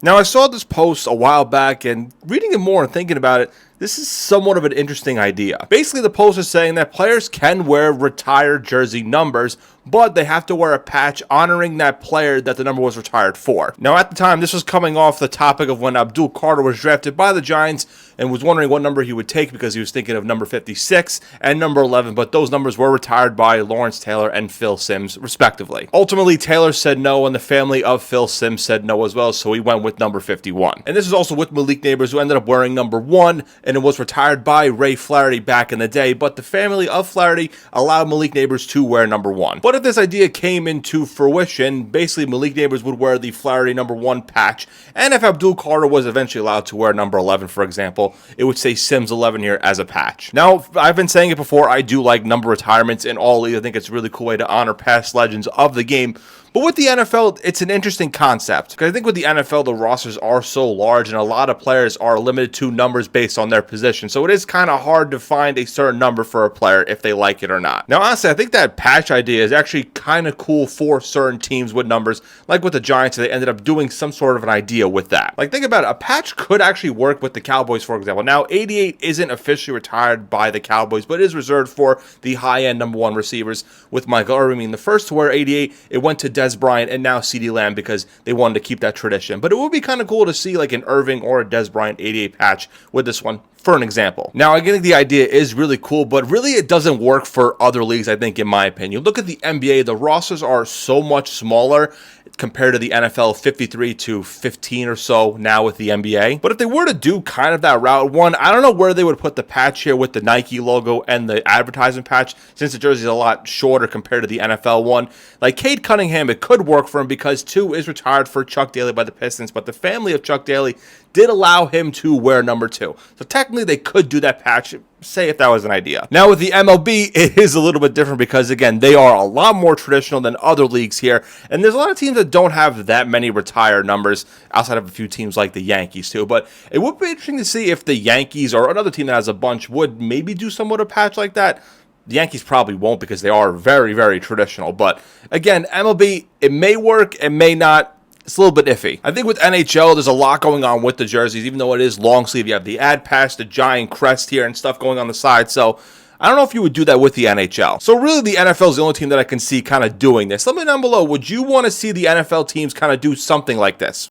Now, I saw this post a while back, and reading it more and thinking about it, this is somewhat of an interesting idea. Basically, the post is saying that players can wear retired jersey numbers, but they have to wear a patch honoring that player that the number was retired for. Now, at the time, this was coming off the topic of when Abdul Carter was drafted by the Giants and was wondering what number he would take because he was thinking of number 56 and number 11, but those numbers were retired by Lawrence Taylor and Phil Simms, respectively. Ultimately, Taylor said no, and the family of Phil Simms said no as well, so he went with number 51. And this is also with Malik Nabers, who ended up wearing number 1, and it was retired by Ray Flaherty back in the day, but the family of Flaherty allowed Malik Nabers to wear number 1. But if this idea came into fruition, basically Malik Nabers would wear the Flaherty number 1 patch, and if Abdul Carter was eventually allowed to wear number 11, for example, it would say Simms 11 here as a patch. Now, I've been saying it before, I do like number retirements in all leagues. I think it's a really cool way to honor past legends of the game. But with the NFL, it's an interesting concept. Because I think with the NFL, the rosters are so large and a lot of players are limited to numbers based on their position. So it is kind of hard to find a certain number for a player if they like it or not. Now, honestly, I think that patch idea is actually kind of cool for certain teams with numbers. Like with the Giants, they ended up doing some sort of an idea with that. Like, think about it. A patch could actually work with the Cowboys, for example. Now, 88 isn't officially retired by the Cowboys, but is reserved for the high-end number 1 receivers with Michael Irvin being the first to wear 88. It went to Dez Bryant and now CeeDee Lamb because they wanted to keep that tradition. But it would be kind of cool to see like an Irving or a Dez Bryant 88 patch with this one, for an example. Now, I think the idea is really cool, but really it doesn't work for other leagues, I think, in my opinion. Look at the NBA. The rosters are so much smaller compared to the NFL, 53 to 15 or so now with the NBA. But if they were to do kind of that route, one, I don't know where they would put the patch here with the Nike logo and the advertisement patch, since the jersey is a lot shorter compared to the NFL one. Like Cade Cunningham, it could work for him because 2 is retired for Chuck Daly by the Pistons, but the family of Chuck Daly did allow him to wear number 2. So technically they could do that patch, say if that was an idea. Now with the MLB, it is a little bit different because again, they are a lot more traditional than other leagues here. And there's a lot of teams that don't have that many retired numbers outside of a few teams like the Yankees too. But it would be interesting to see if the Yankees or another team that has a bunch would maybe do somewhat of a patch like that. The Yankees probably won't because they are very, very traditional. But again, MLB, it may work, it may not. It's a little bit iffy. I think with NHL, there's a lot going on with the jerseys, even though it is long sleeve. You have the ad patch, the giant crest here, and stuff going on the side. So I don't know if you would do that with the NHL. So really, the NFL is the only team that I can see kind of doing this. Let me know down below, would you want to see the NFL teams kind of do something like this?